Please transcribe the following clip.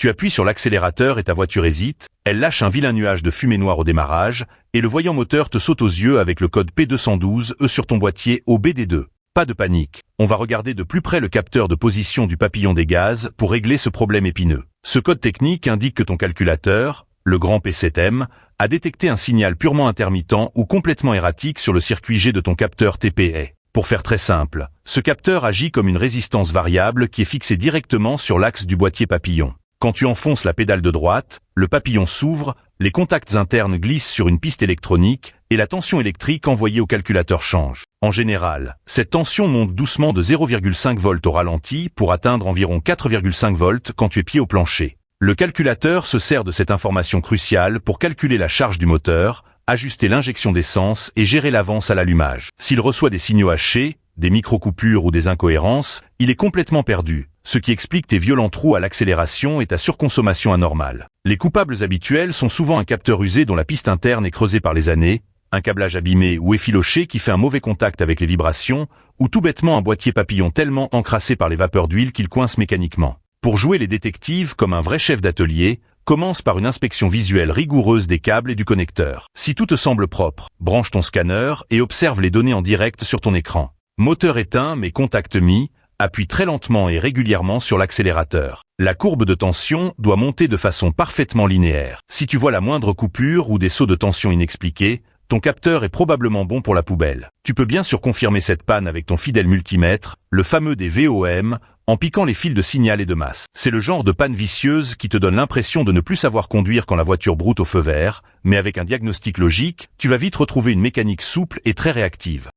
Tu appuies sur l'accélérateur et ta voiture hésite, elle lâche un vilain nuage de fumée noire au démarrage, et le voyant moteur te saute aux yeux avec le code P212E sur ton boîtier au BD2. Pas de panique, on va regarder de plus près le capteur de position du papillon des gaz pour régler ce problème épineux. Ce code technique indique que ton calculateur, le grand P7M, a détecté un signal purement intermittent ou complètement erratique sur le circuit G de ton capteur TPE. Pour faire très simple, ce capteur agit comme une résistance variable qui est fixée directement sur l'axe du boîtier papillon. Quand tu enfonces la pédale de droite, le papillon s'ouvre, les contacts internes glissent sur une piste électronique et la tension électrique envoyée au calculateur change. En général, cette tension monte doucement de 0,5 volts au ralenti pour atteindre environ 4,5 volts quand tu es pied au plancher. Le calculateur se sert de cette information cruciale pour calculer la charge du moteur, ajuster l'injection d'essence et gérer l'avance à l'allumage. S'il reçoit des signaux hachés, des micro-coupures ou des incohérences, il est complètement perdu, ce qui explique tes violents trous à l'accélération et ta surconsommation anormale. Les coupables habituels sont souvent un capteur usé dont la piste interne est creusée par les années, un câblage abîmé ou effiloché qui fait un mauvais contact avec les vibrations, ou tout bêtement un boîtier papillon tellement encrassé par les vapeurs d'huile qu'il coince mécaniquement. Pour jouer les détectives comme un vrai chef d'atelier, commence par une inspection visuelle rigoureuse des câbles et du connecteur. Si tout te semble propre, branche ton scanner et observe les données en direct sur ton écran. Moteur éteint mais contact mis, appuie très lentement et régulièrement sur l'accélérateur. La courbe de tension doit monter de façon parfaitement linéaire. Si tu vois la moindre coupure ou des sauts de tension inexpliqués, ton capteur est probablement bon pour la poubelle. Tu peux bien sûr confirmer cette panne avec ton fidèle multimètre, le fameux des VOM, en piquant les fils de signal et de masse. C'est le genre de panne vicieuse qui te donne l'impression de ne plus savoir conduire quand la voiture broute au feu vert, mais avec un diagnostic logique, tu vas vite retrouver une mécanique souple et très réactive.